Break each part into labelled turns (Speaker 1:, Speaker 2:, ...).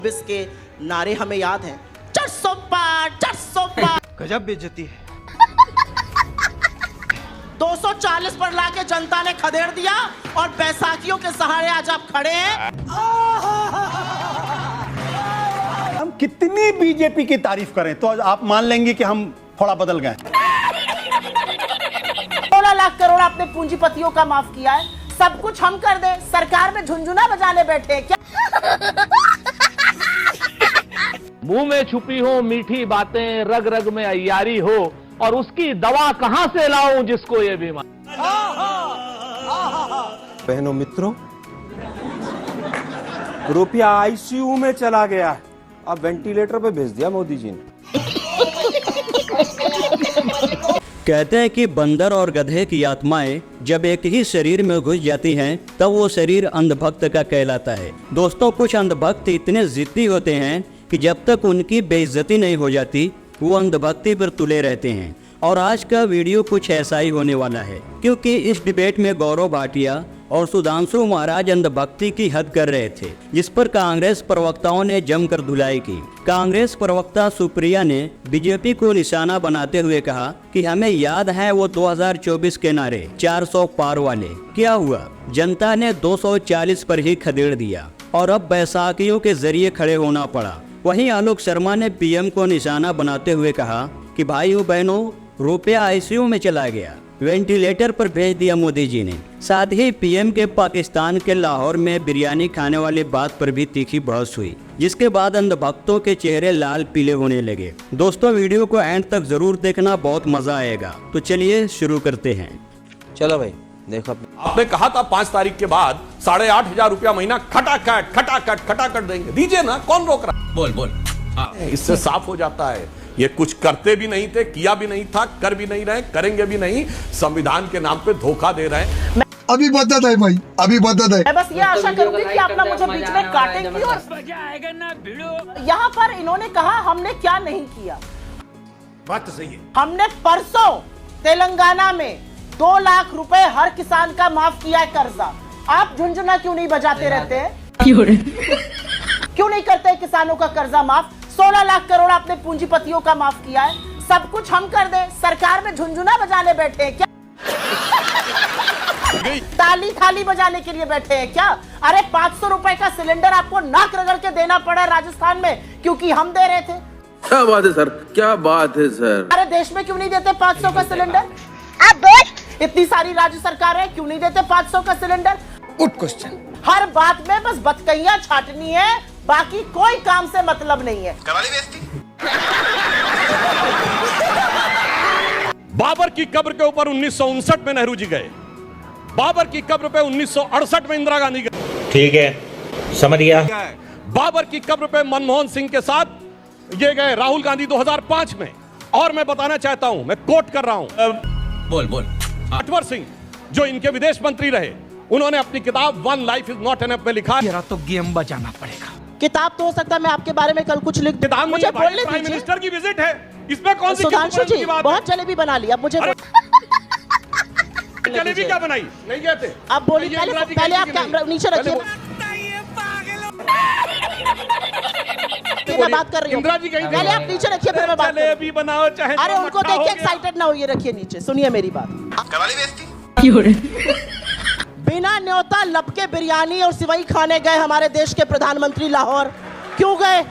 Speaker 1: के नारे हमें याद हैं। 400 पार 400 पार
Speaker 2: गजब बेइज्जती है।
Speaker 1: 240 पर लाके जनता ने खदेड़ दिया और बैसाखियों के सहारे आज आप खड़े हैं।
Speaker 3: हम कितनी बीजेपी की तारीफ करें तो आप मान लेंगे कि हम थोड़ा बदल गए।
Speaker 1: 16 लाख करोड़ आपने पूंजीपतियों का माफ किया है। सब कुछ हम कर दे, सरकार में झुंझुना बजाने बैठे हैं क्या?
Speaker 4: मुंह में छुपी हो मीठी बातें, रग रग में अय्यारी हो, और उसकी दवा कहां से लाऊं जिसको ये बीमारी।
Speaker 5: बहनों मित्रों, रुपया आईसीयू में चला गया, अब वेंटिलेटर पे भेज दिया मोदी जी ने।
Speaker 6: कहते हैं कि बंदर और गधे की आत्माएं जब एक ही शरीर में घुस जाती हैं तब वो शरीर अंधभक्त का कहलाता है। दोस्तों, कुछ अंधभक्त इतने जिद्दी होते हैं कि जब तक उनकी बेइज्जती नहीं हो जाती वो अंधभक्ति पर तुले रहते हैं। और आज का वीडियो कुछ ऐसा ही होने वाला है, क्योंकि इस डिबेट में गौरव भाटिया और सुधांशु महाराज अंधभक्ति की हद कर रहे थे, जिस पर कांग्रेस प्रवक्ताओं ने जमकर धुलाई की। कांग्रेस प्रवक्ता सुप्रिया ने बीजेपी को निशाना बनाते हुए कहा कि हमें याद है वो 2024 के नारे 400 पार वाले। क्या हुआ? जनता ने 240 पर ही खदेड़ दिया और अब बैसाखियों के जरिए खड़े होना पड़ा। वहीं आलोक शर्मा ने पीएम को निशाना बनाते हुए कहा कि भाइयों बहनों, रुपया आईसीयू में चला गया, वेंटिलेटर पर भेज दिया मोदी जी ने। साथ ही पीएम के पाकिस्तान के लाहौर में बिरयानी खाने वाली बात पर भी तीखी बहस हुई, जिसके बाद अंधभक्तों के चेहरे लाल पीले होने लगे। दोस्तों, वीडियो को एंड तक जरूर देखना, बहुत मजा आएगा। तो चलिए शुरू करते हैं।
Speaker 5: चलो भाई देखो,
Speaker 7: आपने कहा था 5 तारीख के बाद 8,500 रुपया महीना खटाखट देंगे, दीजिए ना, कौन रोक रहा? बोल इससे साफ हो जाता है ये कुछ करते भी नहीं थे, किया भी नहीं था, कर भी नहीं रहे, करेंगे भी नहीं, संविधान के नाम पे धोखा दे रहे हैं।
Speaker 8: अभी बदत है भाई, अभी बदत है।
Speaker 1: मैं बस ये आशा करूंगी कि आप ना मुझे बीच में काटेंगी। और यहाँ पर इन्होंने कहा हमने क्या नहीं किया।
Speaker 7: बात तो सही है।
Speaker 1: हमने परसों तेलंगाना में 2 लाख रुपए हर किसान का माफ किया है कर्जा। आप झुंझुना क्यों नहीं बजाते रहते हैं? क्यों नहीं करते किसानों का कर्जा माफ? 16 लाख करोड़ आपने पूंजीपतियों का माफ किया है। सब कुछ हम कर दे, सरकार में झुंझुना बजाने बैठे हैं क्या? ताली थाली बजाने के लिए बैठे हैं क्या? अरे 500 रुपए का सिलेंडर आपको नाक रगड़ के देना पड़ा राजस्थान में, क्योंकि हम दे रहे थे।
Speaker 9: क्या बात है सर, क्या बात है सर।
Speaker 1: अरे देश में क्यों नहीं देते 500 का सिलेंडर? आप इतनी सारी राज्य सरकारें क्यों नहीं देते 500 का सिलेंडर?
Speaker 8: Good question.
Speaker 1: हर बात में बस बतकैया छाटनी है, बाकी कोई काम से मतलब नहीं है।
Speaker 7: बाबर की कब्र के ऊपर 1959 में नेहरू जी गए, बाबर की कब्र पे 1968 में इंदिरा गांधी गए।
Speaker 10: ठीक है, समझ गया।
Speaker 7: बाबर की कब्र पे मनमोहन सिंह के साथ ये गए राहुल गांधी 2005 में। और मैं बताना चाहता हूं, मैं कोट कर रहा हूं,
Speaker 10: बोल
Speaker 7: अकबर सिंह जो इनके विदेश मंत्री रहे, उन्होंने अपनी किताब one life is not enough में लिखा,
Speaker 2: मेरा तो गेम बजाना पड़ेगा।
Speaker 1: किताब तो हो सकता है मैं आपके बारे में कल कुछ लिख दूं, मुझे बोलने दीजिए।
Speaker 7: प्राइम मिनिस्टर की विजिट है, इसमें कौन सी
Speaker 1: सुधांशु जी
Speaker 7: बात?
Speaker 1: बहुत जलेबी बना ली, अब मुझे
Speaker 7: जलेबी क्या बनाई? नहीं कहते।
Speaker 1: अब बोलिए, पहले आप कैमरा नीचे रखिए, मैं बात कर रही हूँ। पहले आप नीचे रखिए, फिर मैं बात करूँ।
Speaker 7: जलेबी बनाओ चाहे।
Speaker 1: अरे उनको देख के एक्साइटेड ना होइए, रखिए नीचे, सुनिए मेरी बात। बिना न्योता लपके बिरयानी और सिवई खाने गए हमारे देश के प्रधानमंत्री लाहौर, क्यों गए?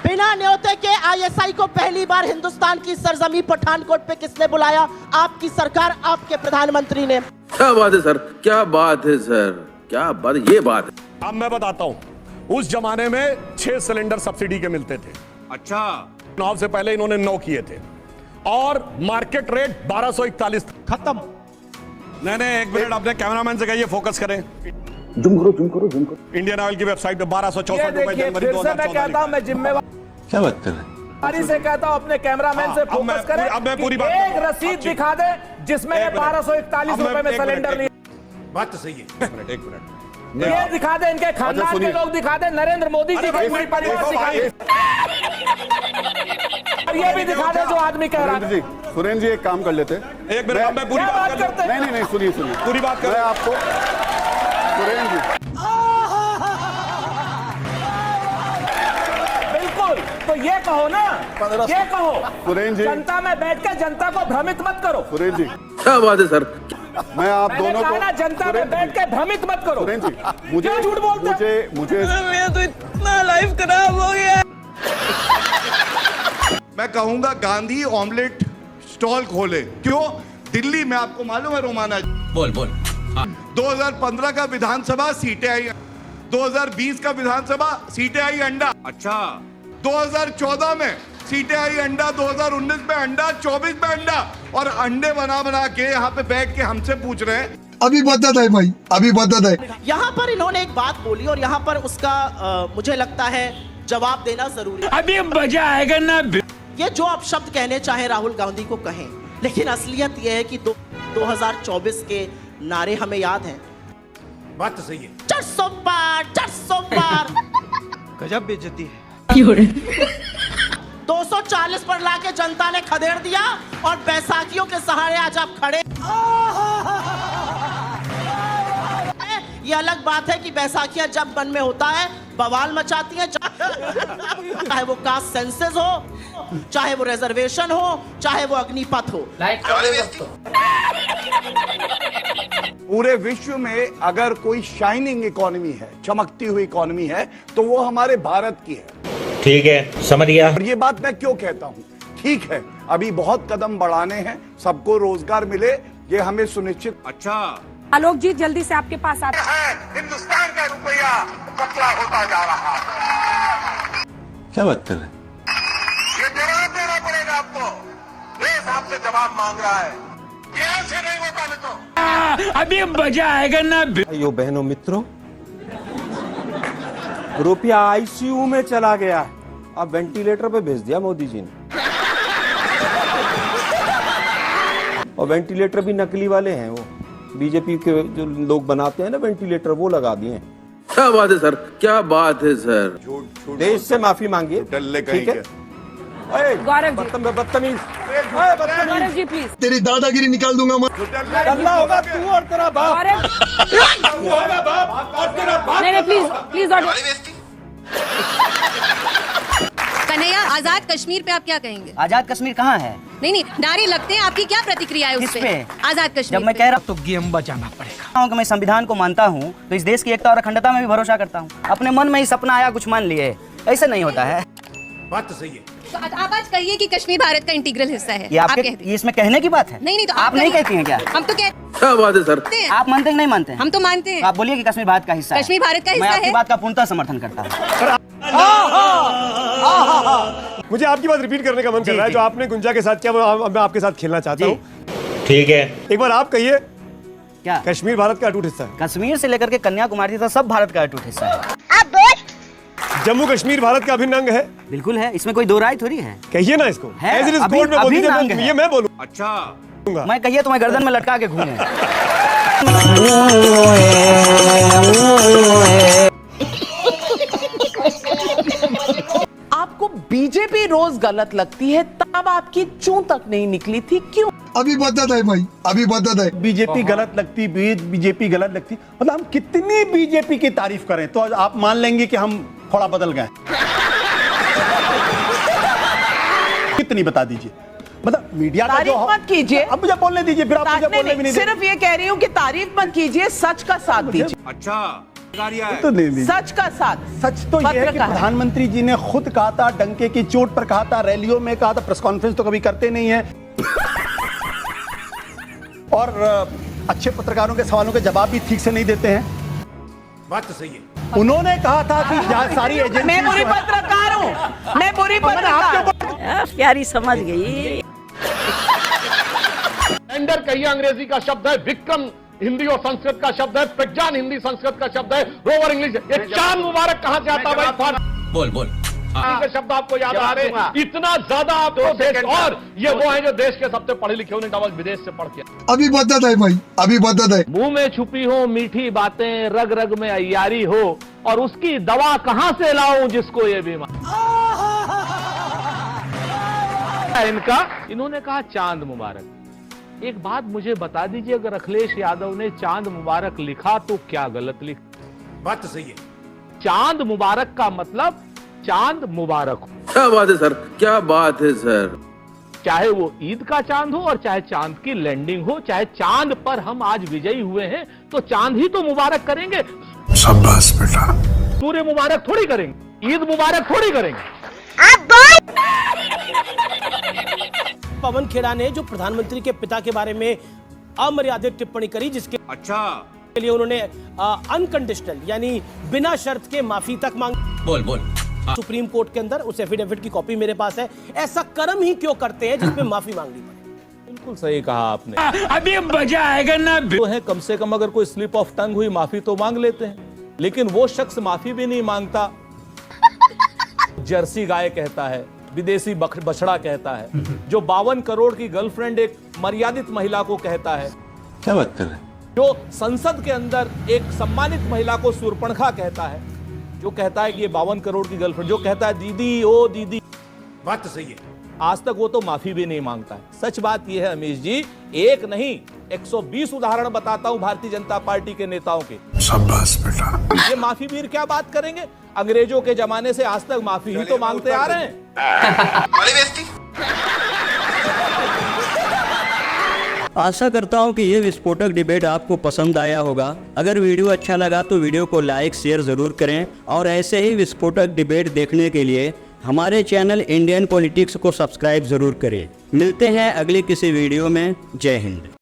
Speaker 1: बिना न्योते के आईएसआई को पहली बार हिंदुस्तान की सरजमी पठानकोट पे किसने बुलाया? आपकी सरकार, आपके प्रधानमंत्री ने।
Speaker 9: क्या बात है सर, क्या बात है सर, क्या बात, ये बात है।
Speaker 7: अब मैं बताता हूं, उस जमाने में 6 सिलेंडर सब्सिडी के मिलते थे।
Speaker 5: अच्छा,
Speaker 7: 9 से पहले इन्होंने 9 किए थे और मार्केट रेट 1241
Speaker 2: खत्म।
Speaker 7: नहीं, एक मिनट, अपने कैमरामैन से कहिए फोकस करें।
Speaker 5: जूम करो।
Speaker 7: इंडियन ऑयल की वेबसाइट पे 1264 रुपए जनवरी 2014।
Speaker 2: मैं कहता हूं, मैं जिम्मेवार
Speaker 5: क्या बात कर रहे हैं?
Speaker 2: से कहता हूं, अपने कैमरामैन से फोकस करें।
Speaker 7: अब मैं पूरी बात
Speaker 2: एक रसीद दिखा दे जिसमें 1241 रुपए में सिलेंडर लिए।
Speaker 7: बात तो सही है। एक मिनट,
Speaker 2: ये दिखा दे, इनके खानदान के लोग दिखा दे, नरेंद्र मोदी जी का पूरी परिवार दिखाई दे, और ये भी दिखा दे जो आदमी कह रहा है।
Speaker 3: सुरेंद्र जी, एक काम कर लेते।
Speaker 7: एक मिनट, मैं पूरी बात करते।
Speaker 3: नहीं, सुनिए,
Speaker 7: पूरी बात कर
Speaker 3: आपको सुरेंद्र जी
Speaker 2: तो ये कहो ना, ये कहो
Speaker 3: सुरेंद्र जी,
Speaker 2: जनता में बैठ के जनता को भ्रमित मत करो।
Speaker 3: सुरेंद्र जी,
Speaker 9: क्या बात है सर?
Speaker 3: मैं आप
Speaker 2: मैंने
Speaker 3: दोनों
Speaker 2: कहा
Speaker 3: को
Speaker 2: ना, जनता में बैठ के भ्रमित मत करो।
Speaker 3: सुरेंद्र जी, मुझे
Speaker 2: क्यों झूठ बोलते हो?
Speaker 3: मुझे
Speaker 2: तो इतना लाइफ खराब हो गया।
Speaker 8: मैं कहूंगा गांधी ऑमलेट स्टॉल खोले। क्यों? दिल्ली में आपको मालूम है रोमाना,
Speaker 10: बोल बोल।
Speaker 8: 2015 का विधानसभा सीटें आई, 2020 का विधानसभा सीटें आई अंडा। अच्छा, 2014 में सीटें आई अंडा, 2019 में अंडा, 24 में अंडा, और अंडे बना बना के यहाँ पे बैठ के हमसे पूछ रहे हैं
Speaker 11: अभी बदत है भाई, अभी बदत है।
Speaker 1: यहाँ पर इन्होंने एक बात बोली और यहाँ पर उसका मुझे लगता है जवाब देना जरूरी है।
Speaker 2: अभी मजा आएगा ना।
Speaker 1: ये जो आप शब्द कहने चाहे राहुल गांधी को कहें, लेकिन असलियत यह है कि 2024 के नारे हमें याद हैं।
Speaker 2: बात तो सही है।
Speaker 1: 400 पार, 400 पार।
Speaker 5: गजब बेइज्जती है।
Speaker 1: 240 पर लाके जनता ने खदेड़ दिया और बैसाखियों के सहारे आज आप खड़े। ये अलग बात है कि बैसाखियां जब मन में होता है बवाल मचाती हैं, चाहे वो कास्ट सेंसस हो, चाहे वो रिजर्वेशन हो, चाहे वो अग्निपथ हो।
Speaker 3: पूरे विश्व में अगर कोई शाइनिंग इकोनॉमी है, चमकती हुई इकोनॉमी है, तो वो हमारे भारत की है।
Speaker 10: ठीक है, समझ गया।
Speaker 3: और ये बात मैं क्यों कहता हूँ? ठीक है, अभी बहुत कदम बढ़ाने हैं, सबको रोजगार मिले, ये हमें सुनिश्चित। अच्छा,
Speaker 12: आलोक जी जल्दी से आपके पास आते
Speaker 8: है, हिंदुस्तान का रुपया पतला होता जा रहा है।
Speaker 5: क्या बात कर रहे हैं?
Speaker 8: ये जवाब देना पड़ेगा आपको। देश आपसे जवाब मांग रहा है, ये ऐसे नहीं होता मित्रों।
Speaker 2: अभी मजा आएगा ना।
Speaker 5: भाइयों बहनों मित्रों, रुपया आईसीयू में चला गया है, अब वेंटिलेटर पे भेज दिया मोदी जी ने। और वेंटिलेटर भी नकली वाले हैं, वो बीजेपी के जो लोग बनाते हैं ना वेंटिलेटर, वो लगा दिए हैं।
Speaker 9: क्या बात है सर? क्या बात है सर?
Speaker 5: देश से माफी मांगिए, ठीक है?
Speaker 12: गौरव जी,
Speaker 5: बदतमीज,
Speaker 12: गौरव जी प्लीज।
Speaker 11: तेरी दादागिरी निकाल दूंगा मैं।
Speaker 5: अल्लाह होगा तू और तेरा बाप।
Speaker 12: नहीं प्लीज प्लीज।
Speaker 13: कन्हैया, आजाद कश्मीर पे आप क्या कहेंगे?
Speaker 1: आजाद कश्मीर कहाँ है?
Speaker 13: नहीं, नारे लगते हैं, आपकी क्या प्रतिक्रिया है उस पे? आजाद कश्मीर
Speaker 1: जब मैं कह रहा
Speaker 2: तो गेम बजाना पड़ेगा
Speaker 1: हूँ कि मैं संविधान को मानता हूँ, तो इस देश की एकता और अखंडता में भी भरोसा करता हूँ। अपने मन में ही सपना आया कुछ मान लिए, ऐसे नहीं होता है।
Speaker 2: बात तो सही है।
Speaker 13: तो आप आज कहिए कि कश्मीर भारत का इंटीग्रल हिस्सा है।
Speaker 1: ये आपके ये इसमें कहने की बात है?
Speaker 13: नहीं तो
Speaker 1: आप नहीं कहती हैं क्या?
Speaker 13: हम तो कहते
Speaker 9: क्या बात है सर?
Speaker 13: हैं।
Speaker 1: आप मानते हैं नहीं मानते?
Speaker 13: हम तो मानते हैं।
Speaker 1: आप बोलिए कि कश्मीर भारत का हिस्सा है।
Speaker 13: कश्मीर भारत का हिस्सा
Speaker 1: मैं आपकी
Speaker 13: है।
Speaker 1: बात का पूर्णतः समर्थन करता हूँ।
Speaker 5: मुझे आपकी बात रिपीट करने का मन कर रहा है, जो आपने गुंजा के साथ किया वो मैं आपके साथ खेलना चाहता हूँ।
Speaker 10: ठीक है,
Speaker 5: एक बार आप कहिए,
Speaker 1: क्या
Speaker 5: कश्मीर भारत का अटूट हिस्सा है?
Speaker 1: कश्मीर से लेकर के कन्याकुमारी तक सब भारत का अटूट हिस्सा है।
Speaker 5: जम्मू कश्मीर भारत का अभिन्न अंग है?
Speaker 1: बिल्कुल है, इसमें कोई दो राय थोड़ी है।
Speaker 5: कहिए ना इसको।
Speaker 1: है,
Speaker 5: As it is
Speaker 1: अभी-
Speaker 5: court में बोल
Speaker 1: अभी
Speaker 5: दीजिए,
Speaker 1: नांग है।
Speaker 5: ये मैं बोलूँ। अच्छा,
Speaker 1: मैं कहिए तो मैं गर्दन में लटका के घूमूं।
Speaker 12: आपको बीजेपी रोज गलत लगती है, तब आपकी चूं तक नहीं निकली थी, क्यों?
Speaker 11: अभी बदत है भाई, अभी बदत है।
Speaker 3: बीजेपी गलत लगती, बीजेपी गलत लगती, मतलब हम कितनी बीजेपी की तारीफ करें तो आप मान लेंगे कि हम थोड़ा बदल गए। कितनी बता दीजिए, मतलब मीडिया का जो
Speaker 12: तारीफ मत कीजिए।
Speaker 3: अब मुझे बोलने दीजिए, फिर आप मुझे बोलने भी नहीं
Speaker 12: सिर्फ ये कह रही हूँ कि तारीफ मत कीजिए, सच का साथ दीजिए।
Speaker 3: अच्छा, तो नहीं,
Speaker 12: सच का साथ।
Speaker 3: सच तो ये है कि प्रधानमंत्री जी ने खुद कहा था, डंके की चोट पर कहा था, रैलियों में कहा था, प्रेस कॉन्फ्रेंस तो कभी करते नहीं है, और अच्छे पत्रकारों के सवालों के जवाब भी ठीक से नहीं देते हैं।
Speaker 2: बात तो सही है।
Speaker 3: उन्होंने कहा था कि सारी एजेंसी,
Speaker 12: मैं बुरी पत्रकार हूँ, मैं बुरी पत्रकार। प्यारी समझ गई।
Speaker 4: लैंडर कहिए अंग्रेजी का शब्द है, विक्रम हिंदी और संस्कृत का शब्द है, प्रज्ञान हिंदी संस्कृत का शब्द है, रोवर इंग्लिश। ये चांद मुबारक कहाँ से आता है भाई?
Speaker 10: बोल बोल।
Speaker 4: के शब्द आपको याद आ रहे हैं? इतना ज्यादा आपको देश, और ये वो है जो देश के सबसे पढ़े लिखे होने डबल विदेश से पढ़ के।
Speaker 11: अभी बदत है भाई, अभी बदत है।
Speaker 4: मुंह में छुपी हो मीठी बातें, रग रग में अय्यारी हो, और उसकी दवा कहां से लाऊं जिसको ये बीमारी। इनका इन्होंने कहा चांद मुबारक। एक बात मुझे बता दीजिए, अगर अखिलेश यादव ने चांद मुबारक लिखा तो क्या गलत लिखा?
Speaker 2: बात तो सही है।
Speaker 4: चांद मुबारक का मतलब चांद मुबारक हो।
Speaker 9: क्या बात है सर, क्या बात है सर।
Speaker 4: चाहे वो ईद का चांद हो और चाहे चांद की लैंडिंग हो, चाहे चांद पर हम आज विजयी हुए हैं तो चांद ही तो मुबारक करेंगे।
Speaker 8: शाबाश बेटा।
Speaker 4: सूर्य मुबारक थोड़ी करेंगे, ईद मुबारक थोड़ी करेंगे।
Speaker 14: पवन खेड़ा ने जो प्रधानमंत्री के पिता के बारे में अमर्यादित टिप्पणी करी, जिसके के लिए उन्होंने अनकंडीशनल यानी बिना शर्त के माफी तक मांगी।
Speaker 2: बोल
Speaker 14: सुप्रीम कोर्ट के अंदर उस एफिडेविट की कॉपी मेरे पास है। ऐसा कर्म ही क्यों करते हैं जिसमें माफी मांगनी पड़े?
Speaker 4: बिल्कुल सही कहा आपने।
Speaker 2: अभी मजा आएगा ना।
Speaker 4: तो है कम से कम अगर कोई स्लिप ऑफ टंग हुई माफी तो मांग लेते हैं, लेकिन वो शख्स माफी भी नहीं मांगता। जर्सी गाय कहता है, विदेशी बछड़ा कहता है, जो 52 करोड़ की गर्लफ्रेंड एक मर्यादित महिला को कहता है।
Speaker 5: क्या बात कर रहे हैं?
Speaker 4: जो संसद के अंदर एक सम्मानित महिला को सूर्पणखा कहता है, जो कहता है कि ये 52 करोड़ की गर्लफ्रेंड, जो कहता है दीदी ओ दीदी।
Speaker 2: बात तो सही है।
Speaker 4: आज तक वो तो माफी भी नहीं मांगता है। सच बात यह है अमीश जी, एक नहीं 120 उदाहरण बताता हूं भारतीय जनता पार्टी के नेताओं के।
Speaker 8: शाबाश बेटा।
Speaker 4: ये माफी वीर क्या बात करेंगे? अंग्रेजों के जमाने से आज तक माफी ही तो मांगते आ रहे हैं।
Speaker 6: आशा करता हूं कि ये विस्फोटक डिबेट आपको पसंद आया होगा। अगर वीडियो अच्छा लगा तो वीडियो को लाइक शेयर जरूर करें और ऐसे ही विस्फोटक डिबेट देखने के लिए हमारे चैनल इंडियन पॉलिटिक्स को सब्सक्राइब जरूर करें। मिलते हैं अगली किसी वीडियो में। जय हिंद।